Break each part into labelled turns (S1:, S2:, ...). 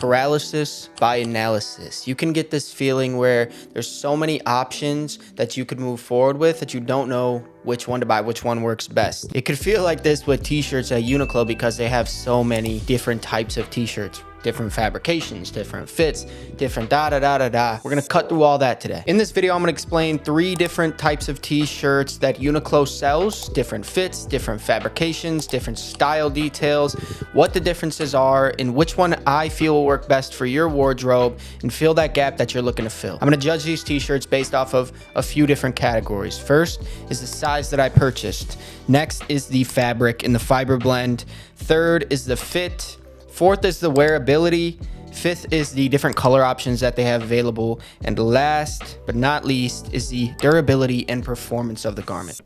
S1: paralysis by analysis. You can get this feeling where there's so many options that you could move forward with that you don't know which one to buy, which one works best. It could feel like this with t-shirts at Uniqlo because they have so many different types of t-shirts. Different fabrications, different fits, different da-da-da-da-da. We're gonna cut through all that today. In this video, I'm gonna explain 3 different types of t-shirts that Uniqlo sells, different fits, different fabrications, different style details, what the differences are, and which one I feel will work best for your wardrobe and fill that gap that you're looking to fill. I'm gonna judge these t-shirts based off of a few different categories. First is the size that I purchased. Next is the fabric and the fiber blend. Third is the fit. Fourth is the wearability. Fifth is the different color options that they have available. And last but not least is the durability and performance of the garment.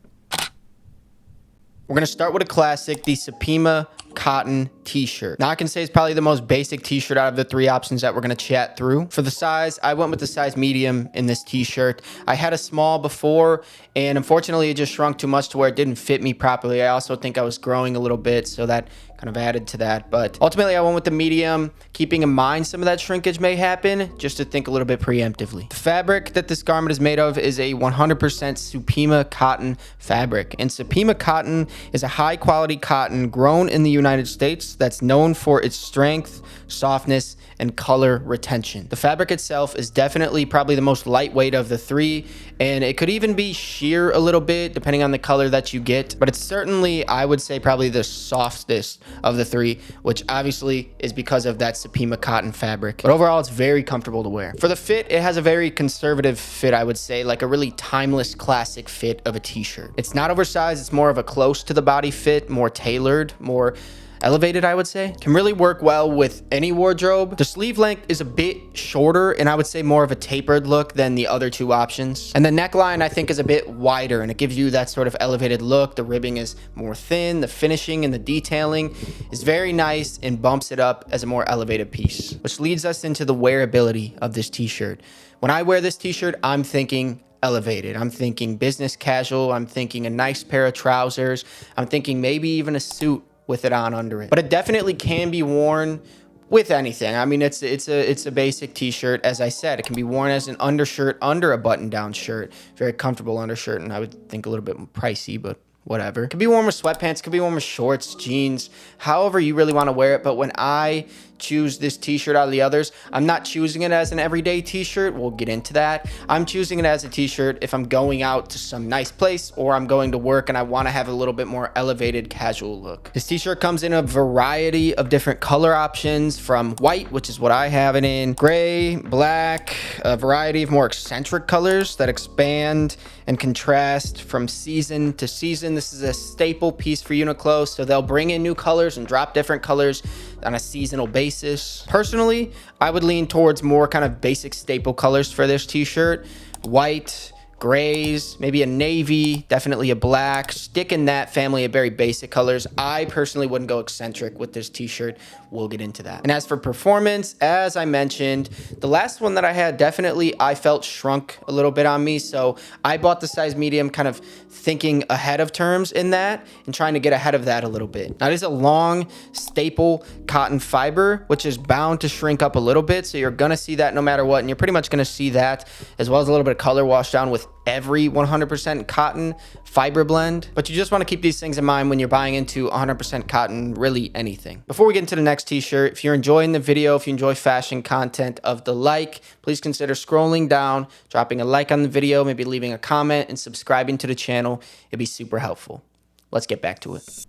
S1: We're gonna start with a classic, the Supima Cotton T-Shirt. Now I can say it's probably the most basic t-shirt out of the 3 options that we're gonna chat through. For the size, I went with the size medium in this t-shirt. I had a small before, and unfortunately it just shrunk too much to where it didn't fit me properly. I also think I was growing a little bit, so that kind of added to that. But ultimately I went with the medium, keeping in mind some of that shrinkage may happen, just to think a little bit preemptively. The fabric that this garment is made of is a 100% Supima cotton fabric. And Supima cotton is a high quality cotton grown in the United States that's known for its strength, softness, and color retention. The fabric itself is definitely probably the most lightweight of the 3, and it could even be sheer a little bit depending on the color that you get, but it's certainly, I would say, probably the softest of the 3, which obviously is because of that Supima cotton fabric. But overall, it's very comfortable to wear. For the fit, it has a very conservative fit, I would say, like a really timeless classic fit of a t-shirt. It's not oversized, it's more of a close to the body fit, more tailored, more elevated, I would say. Can really work well with any wardrobe. The sleeve length is a bit shorter, and I would say more of a tapered look than the other 2 options. And the neckline, I think, is a bit wider, and it gives you that sort of elevated look. The ribbing is more thin. The finishing and the detailing is very nice and bumps it up as a more elevated piece, which leads us into the wearability of this t-shirt. When I wear this t-shirt, I'm thinking elevated. I'm thinking business casual. I'm thinking a nice pair of trousers. I'm thinking maybe even a suit with it on under it. But it definitely can be worn with anything. I mean, it's a basic t-shirt. As I said, it can be worn as an undershirt under a button-down shirt. Very comfortable undershirt, and I would think a little bit pricey, but whatever. It could be worn with sweatpants, could be worn with shorts, jeans, however you really want to wear it. But when I choose this t-shirt out of the others, I'm not choosing it as an everyday t-shirt. We'll get into that. I'm choosing it as a t-shirt if I'm going out to some nice place or I'm going to work and I want to have a little bit more elevated casual look. This t-shirt comes in a variety of different color options, from white, which is what I have it in, gray, black, a variety of more eccentric colors that expand and contrast from season to season. This is a staple piece for Uniqlo, so they'll bring in new colors and drop different colors on a seasonal basis. Personally, I would lean towards more kind of basic staple colors for this t-shirt. White, grays, maybe a navy, definitely a black. Stick in that family of very basic colors. I personally wouldn't go eccentric with this t-shirt. We'll get into that. And as for performance, as I mentioned, the last one that I had definitely I felt shrunk a little bit on me. So I bought the size medium, kind of thinking ahead of terms in that and trying to get ahead of that a little bit. Now, it is a long staple cotton fiber, which is bound to shrink up a little bit. So you're gonna see that no matter what. And you're pretty much gonna see that as well as a little bit of color wash down with every 100% cotton fiber blend. But you just want to keep these things in mind when you're buying into 100% cotton, really anything. Before we get into the next t-shirt, if you're enjoying the video, if you enjoy fashion content of the like, please consider scrolling down, dropping a like on the video, maybe leaving a comment and subscribing to the channel. It'd be super helpful. Let's get back to it.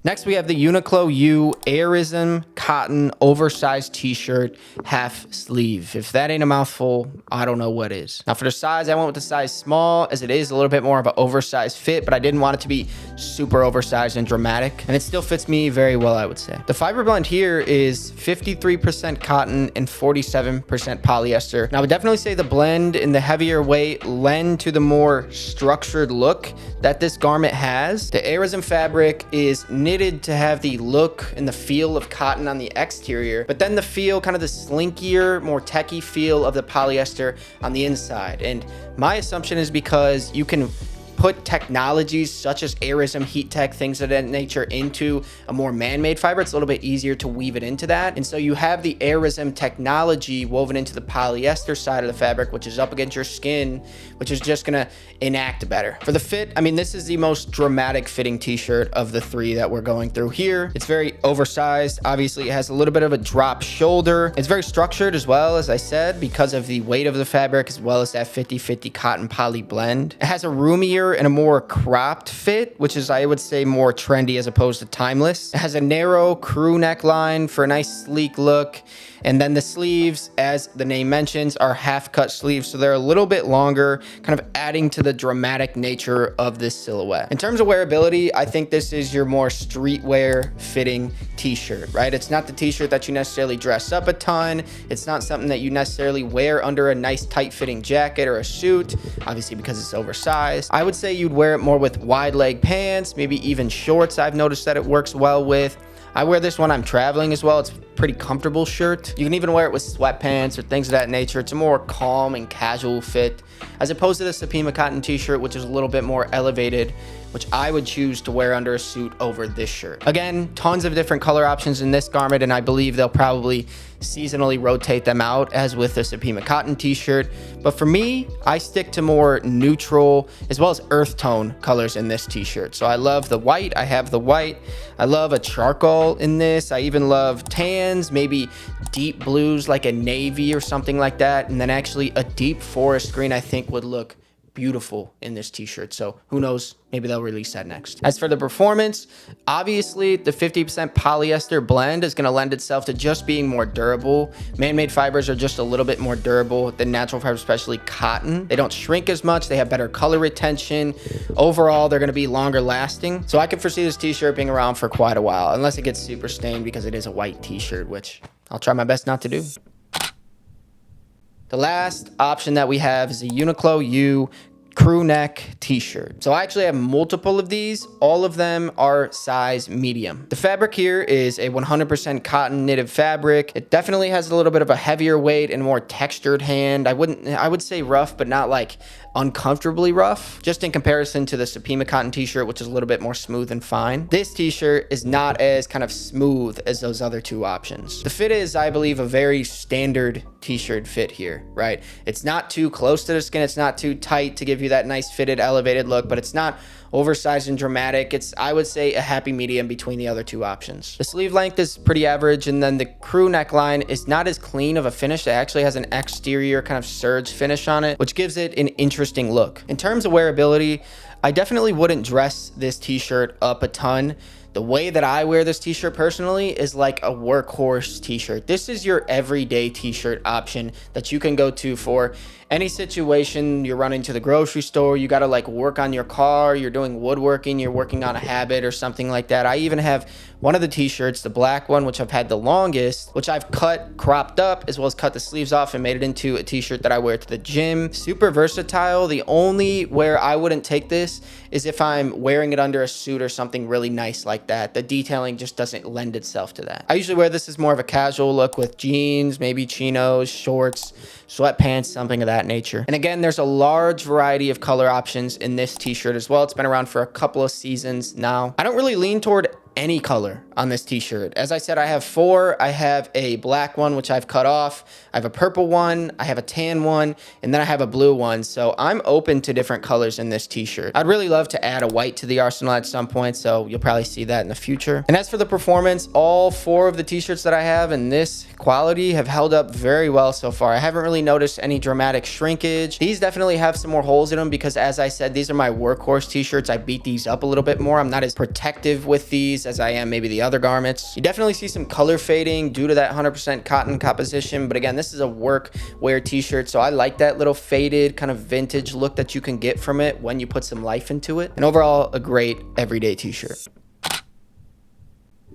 S1: Next, we have the Uniqlo U Airsense cotton oversized t-shirt, half sleeve. If that ain't a mouthful, I don't know what is. Now for the size, I went with the size small, as it is a little bit more of an oversized fit, but I didn't want it to be super oversized and dramatic, and it still fits me very well, I would say. The fiber blend here is 53% cotton and 47% polyester. And I would definitely say the blend and the heavier weight lend to the more structured look that this garment has. The Airsense fabric is knitted to have the look and the feel of cotton on the exterior, but then the feel, kind of the slinkier, more techie feel of the polyester on the inside. And my assumption is because you can put technologies such as airism, heat tech, things of that nature into a more man-made fiber, it's a little bit easier to weave it into that. And so you have the airism technology woven into the polyester side of the fabric, which is up against your skin, which is just gonna enact better. For the fit, I mean, this is the most dramatic fitting t-shirt of the three that we're going through here. It's very oversized. Obviously, it has a little bit of a drop shoulder. It's very structured as well, as I said, because of the weight of the fabric, as well as that 50-50 cotton poly blend. It has a roomier and a more cropped fit, which is, I would say, more trendy as opposed to timeless. It has a narrow crew neckline for a nice sleek look. And then the sleeves, as the name mentions, are half cut sleeves, so they're a little bit longer, kind of adding to the dramatic nature of this silhouette. In terms of wearability, I think this is your more streetwear fitting t-shirt, right? It's not the t-shirt that you necessarily dress up a ton. It's not something that you necessarily wear under a nice tight fitting jacket or a suit, obviously because it's oversized. I would say you'd wear it more with wide leg pants, maybe even shorts. I've noticed that it works well with. I wear this when I'm traveling as well. It's a pretty comfortable shirt. You can even wear it with sweatpants or things of that nature. It's a more calm and casual fit, as opposed to the Supima Cotton T-shirt, which is a little bit more elevated, which I would choose to wear under a suit over this shirt. Again, tons of different color options in this garment, and I believe they'll probably seasonally rotate them out as with the Supima Cotton T-shirt. But for me, I stick to more neutral as well as earth tone colors in this T-shirt. So I love the white. I have the white. I love a charcoal in this. I even love tans, maybe deep blues like a navy or something like that. And then actually a deep forest green I think would look beautiful in this t-shirt. So who knows, maybe they'll release that next. As for the performance, obviously the 50% polyester blend is going to lend itself to just being more durable. Man-made fibers are just a little bit more durable than natural fibers, especially cotton. They don't shrink as much. They have better color retention. Overall, they're going to be longer lasting. So I can foresee this t-shirt being around for quite a while, unless it gets super stained because it is a white t-shirt, which I'll try my best not to do. The last option that we have is a Uniqlo U Crewneck T-shirt. So I actually have multiple of these. All of them are size medium. The fabric here is a 100% cotton knitted fabric. It definitely has a little bit of a heavier weight and more textured hand. I would say rough, but not like uncomfortably rough, just in comparison to the Supima Cotton T-shirt, which is a little bit more smooth and fine. This T-shirt is not as kind of smooth as those other two options. The fit is, I believe, a very standard T-shirt fit here, right? It's not too close to the skin. It's not too tight to give you that nice fitted elevated look, but it's not oversized and dramatic. It's, I would say, a happy medium between the other two options. The sleeve length is pretty average, and then the crew neckline is not as clean of a finish. It actually has an exterior kind of serge finish on it, which gives it an interesting look. In terms of wearability, I definitely wouldn't dress this t-shirt up a ton. The way that I wear this t-shirt personally is like a workhorse t-shirt. This is your everyday t-shirt option that you can go to for any situation. You're running to the grocery store, you got to like work on your car, you're doing woodworking, you're working on a habit or something like that. I even have one of the t-shirts, the black one, which I've had the longest, which I've cut, cropped up, as well as cut the sleeves off and made it into a t-shirt that I wear to the gym. Super versatile. The only where I wouldn't take this is if I'm wearing it under a suit or something really nice like that. The detailing just doesn't lend itself to that. I usually wear this as more of a casual look with jeans, maybe chinos, shorts, sweatpants, something of that nature. And again, there's a large variety of color options in this t-shirt as well. It's been around for a couple of seasons now. I don't really lean toward any color on this t-shirt. As I said, I have four. I have a black one, which I've cut off. I have a purple one. I have a tan one, and then I have a blue one. So I'm open to different colors in this t-shirt. I'd really love to add a white to the arsenal at some point, so you'll probably see that in the future. And as for the performance, all four of the t-shirts that I have in this quality have held up very well so far. I haven't really noticed any dramatic shrinkage. These definitely have some more holes in them because, as I said, these are my workhorse t-shirts. I beat these up a little bit more. I'm not as protective with these as I am maybe the other garments. You definitely see some color fading due to that 100% cotton composition, but again, this is a work wear t-shirt, so I like that little faded kind of vintage look that you can get from it when you put some life into it. And overall, a great everyday t-shirt.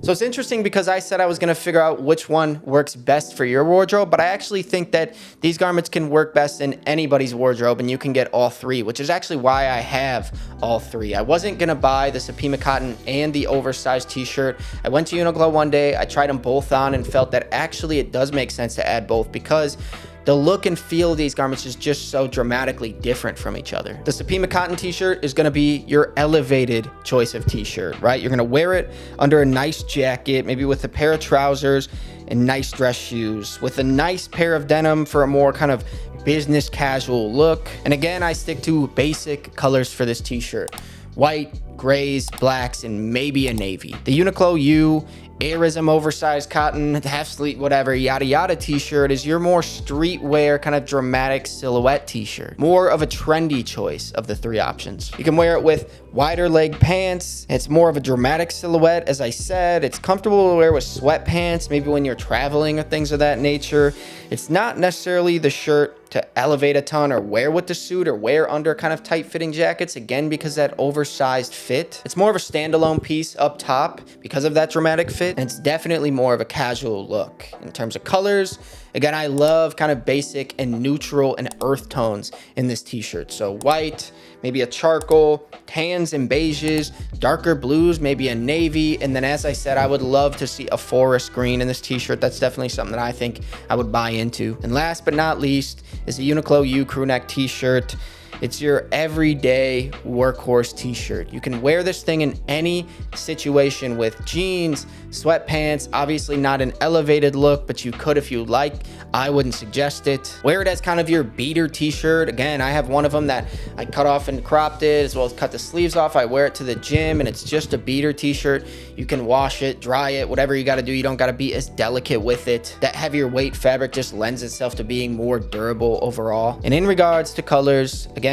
S1: So it's interesting because I said I was going to figure out which one works best for your wardrobe, but I actually think that these garments can work best in anybody's wardrobe and you can get all three, which is actually why I have all three. I wasn't going to buy the Supima Cotton and the oversized t-shirt. I went to Uniqlo one day, I tried them both on and felt that actually it does make sense to add both because the look and feel of these garments is just so dramatically different from each other. The Supima Cotton T-Shirt is gonna be your elevated choice of T-shirt, right? You're gonna wear it under a nice jacket, maybe with a pair of trousers and nice dress shoes, with a nice pair of denim for a more kind of business casual look. And again, I stick to basic colors for this T-shirt: white, grays, blacks, and maybe a navy. The Uniqlo U Airsense oversized cotton, half sleeve, whatever, yada yada T-shirt is your more streetwear, kind of dramatic silhouette T-shirt. More of a trendy choice of the three options. You can wear it with wider leg pants. It's more of a dramatic silhouette, as I said. It's comfortable to wear with sweatpants, maybe when you're traveling or things of that nature. It's not necessarily the shirt to elevate a ton or wear with the suit or wear under kind of tight fitting jackets, again, because that oversized fit. It's more of a standalone piece up top because of that dramatic fit, and it's definitely more of a casual look. In terms of colors, again, I love kind of basic and neutral and earth tones in this T-shirt. So white, maybe a charcoal, tans and beiges, darker blues, maybe a navy. And then, as I said, I would love to see a forest green in this T-shirt. That's definitely something that I think I would buy into. And last but not least is the Uniqlo U Crewneck T-Shirt. It's your everyday workhorse T-shirt. You can wear this thing in any situation with jeans, sweatpants, obviously not an elevated look, but you could if you like. I wouldn't suggest it. Wear it as kind of your beater T-shirt. Again, I have one of them that I cut off and cropped it, as well as cut the sleeves off. I wear it to the gym, and it's just a beater T-shirt. You can wash it, dry it, whatever you gotta do. You don't gotta be as delicate with it. That heavier weight fabric just lends itself to being more durable overall. And in regards to colors, again,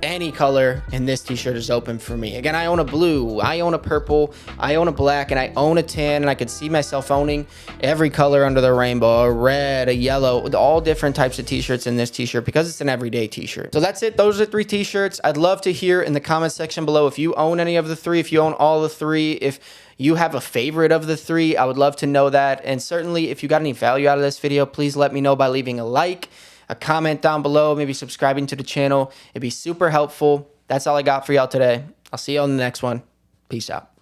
S1: any color in this T-shirt is open for me. Again, I own a blue, I own a purple, I own a black, and I own a tan, and I could see myself owning every color under the rainbow: a red, a yellow, with all different types of T-shirts in this T-shirt because it's an everyday T-shirt. So that's it. Those are 3 T-shirts. I'd love to hear in the comment section below if you own any of the 3, if you own all the 3, if you have a favorite of the 3. I would love to know that. And certainly, if you got any value out of this video, please let me know by leaving a like, a comment down below, maybe subscribing to the channel. It'd be super helpful. That's all I got for y'all today. I'll see you on the next one. Peace out.